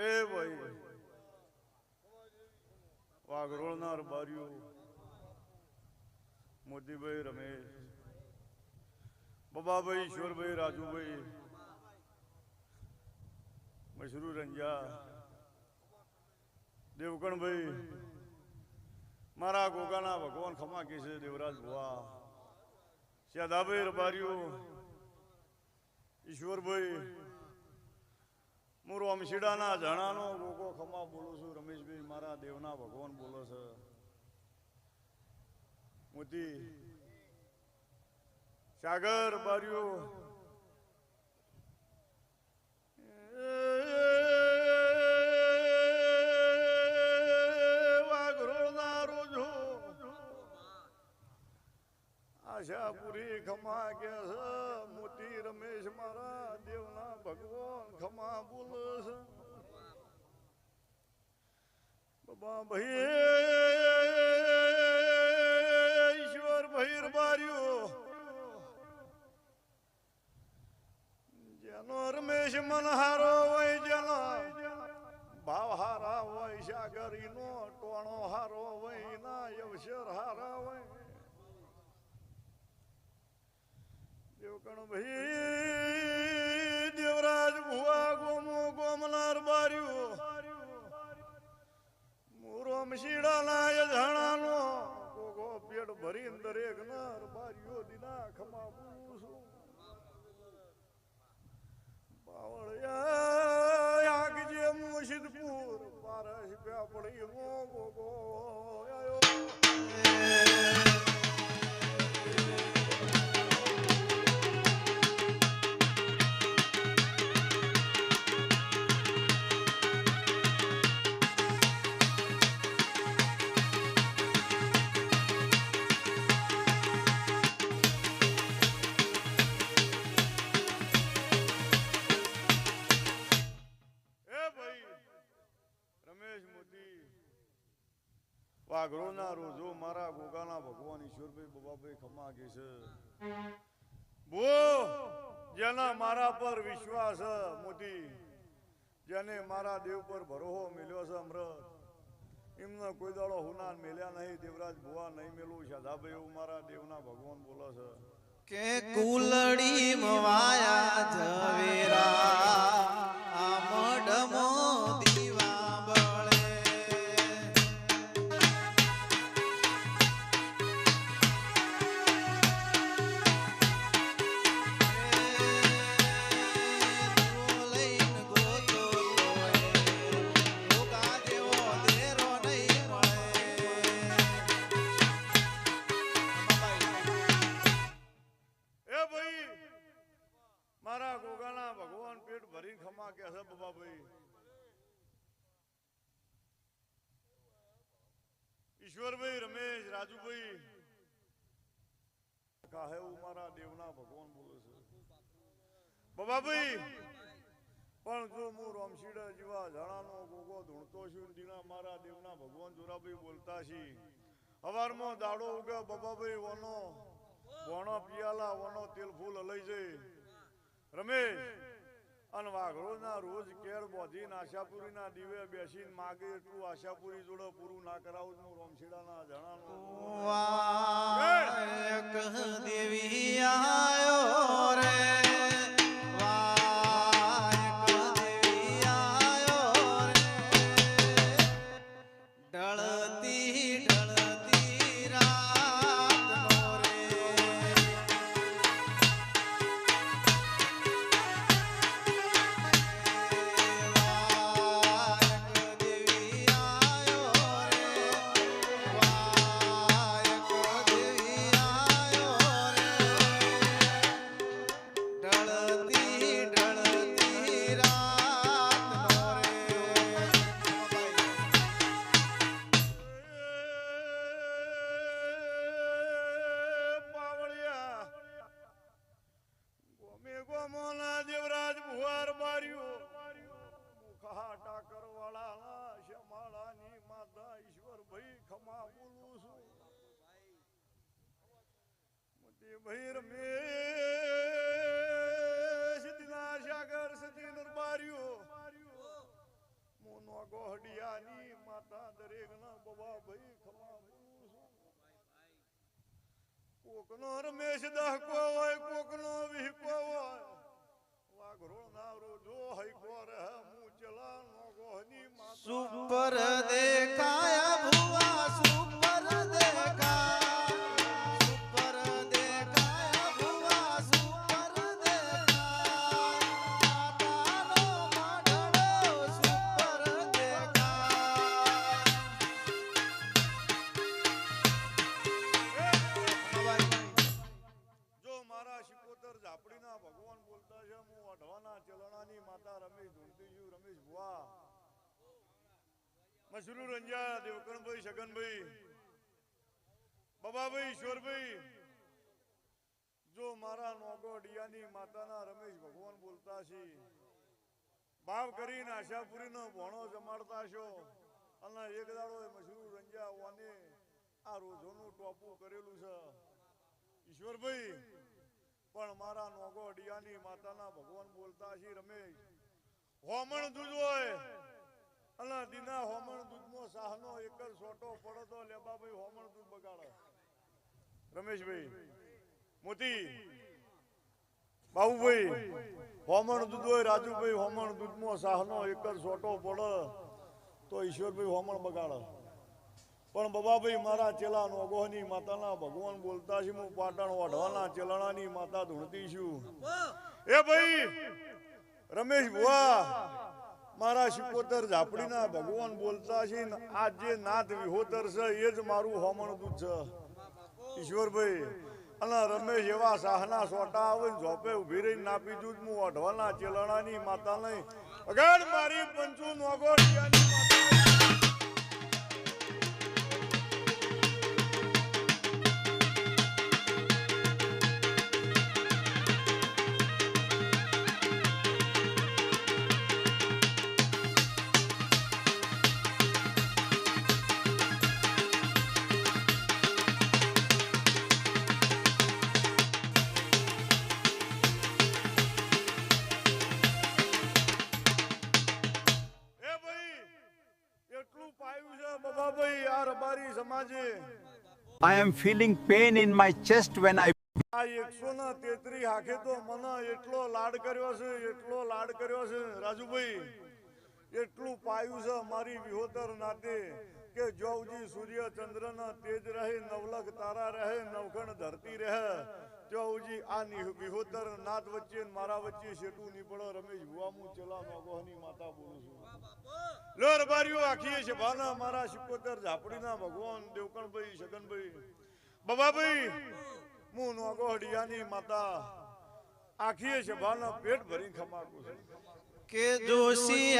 એ ભાઈ વાઘરોળના રબારીઓ મોતીભાઈ રમેશ, બબાભાઈ ઈશ્વરભાઈ, રાજુભાઈ, મશરૂ રંજા, દેવકણભાઈ, મારા ગોગાના ભગવાન ખમા કે છે દેવરાજ ભુવા, શ્યાદાભાઈ રબારીઓ, ઈશ્વરભાઈ, હું રોમશીડાના ઝાણાનો ગોગો ખમા બોલું છું. રમેશભાઈ મારા દેવના ભગવાન બોલો છે. મોતી સાગર બારીઓ વાઘરોળના રોજો આશાપુરી ખમા કે છે. મોતી રમેશ મારા દેવના ભગવાન ખમા બોલે છે. બાબા ભાઈ ઈશ્વર ભાઈ રબારીઓ જેનો રમેશ મન હારો હોય, જેનો ભાવ હારા હોય, સાગરીનો ટોણો હારો હોય, ના અવસર હારા હોય. દેવકણ ભાઈ દેવરાજ ભુવા ગોમો ગોમનાર બારીઓ રોમશીડાના યજાણાનો ગોગો પેટ ભરીને દરેક નાર બારીઓ દીના ખમા બોલું છું. બાવળિયા આગજે મુર્શિદપુર પારસ પ્યાપડી મો ગોગો આયો. વાઘરોના રોજો મારા ગોગાના ભગવાન ઈશ્વરભાઈ બબાભાઈ ખમા કે છે. બો જેના મારા પર વિશ્વાસ મોતી, જેને મારા દેવ પર ભરોહો મેલ્યો છે અમૃત, એમને કોઈ દાડો હુનાન મેલ્યા નહીં. દેવરાજ ભુવા નહીં મેલું. શાદાભાઈ એવું મારા દેવના ભગવાન બોલે છે કે કુલડી મવાયા ઝવેરા આમડમો દીવા બળે. મારા ગોગાના ભગવાન પેટ ભરી ખમા કે છે. બબાભાઈ ઈશ્વરભાઈ રમેશ, રાજુભાઈ કાહે મારા દેવના ભગવાન બોલે છે. બબાભાઈ પણ જો હું રોમશીડા જેવા ઝાણાનો ગોગો ધૂણતો છું, દીના મારા દેવના ભગવાન જોરાભાઈ બોલતા છી. હવારમાં દાડો ઉગે બબાભાઈ વનો વણો પિયાલા વનો તેલ ફૂલ લઈ જઈ રમેશ અને વાઘરોના રોજ કેળ બોધીને આશાપુરીના દીવે બેસીને માગે એટલું આશાપુરી જોડે પૂરું ના કરાવું. હું રોમશીડાના જણાનો દેવી આયો રે. દેવરાજ ભુવાર બારીઓ મુખા ટાકર વાળા શમાળાની માતા ઈશ્વર ભાઈ ખમા બોલું છું. મોતી ભાઈ રમેશ દીના સાગર સતી નરબારીઓ કોકનો રમેશ દહકો હોય કોકનો વિહકો હોય વાઘરો નાવરો જો હઈકો રહે હું ચલા નો ગોહની માતા સુપર દેખાયા ભુવા સુપર દેખાયા સુપર દેખાયા ભુવા સુપર દેખાયા માતાનો માડળો સુપર દેખાયા જો મારા શિકોતર ઝાપડીના ભગવાન બોલતા છે હું અઢવાના ચલણાની માતા રમેશ ધૂણતીજી રમેશ ભુવા મશરૂર રંજા દેવકણભાઈ છગનભાઈ બાબાભાઈ ઈશ્વરભાઈ જો મારા નોગો ડિયાની માતાના રમેશ ભગવાન બોલતા છે ભાવ કરીને આશાપુરીનો ભોણો જમાડતા છો અને એક દાડો મશરૂર રંજા વાને આ રોજોનું ટોપું કરેલું છે ઈશ્વરભાઈ પણ મારા નોગો ડિયાની માતાના ભગવાન બોલતા છે રમેશ હોમણ દૂધ હોય અને દીના હોમણ દૂધનો સાહનો એક જ સોટો પડો તો લેબાભાઈ હોમણ દૂધ બગાડે રમેશભાઈ મોતી બાબુભાઈ હોમણ દૂધ હોય રાજુભાઈ હોમણ દૂધમાં સાહનો એક જ સોટો પડે તો ઈશ્વરભાઈ હોમણ બગાડે પણ બાબાભાઈ મારા ચેલા નોગોહની માતાના ભગવાન બોલતા છે હું પાટણ ઓઢવાના ચેલાણાની માતા ધૂણતી છું એ ભાઈ રમેશ ભુવા મારા શિકોતર ઝાપડીના ભગવાન બોલતા છે આ જે નાથ વિહોતર છે એ જ મારું હોમણ દૂધ છે ઈશ્વરભાઈ અને રમેશ એવા સાહના સોટા આવે ને ઝોપે ઉભી રહીને નાપી દૂધ હું ઓઢવાના ચેલાણાની માતા નહીં અગર મારી પંચુ નોગોડિયાની માતા I am feeling pain in my chest when I આ 133 હાખે તો મને એટલો લાડ કર્યો છે રાજુભાઈ એટલું પાયું છે મારી વિહોતર નાતે કે જોવજી સૂર્ય ચંદ્રના તેજ રહે નવલખ તારા રહે નવખણ ધરતી રહે જોવજી આ વિહોતર નાથ વચ્ચે મારા વચ્ચે શેટું નીપડો રમેશ ભુવા હું ચલા નોગોહની માતા બોલું છું લો રબારીઓ આખીએ છે ભાના મારા શિકોતર ઝાપડીના ભગવાન દેવકણભાઈ છગનભાઈ બાબાભાઈ હું નોગોહડિયાની માતા આખીએ છે ભાના પેટ ભરી ખમાકું છું કે જોશી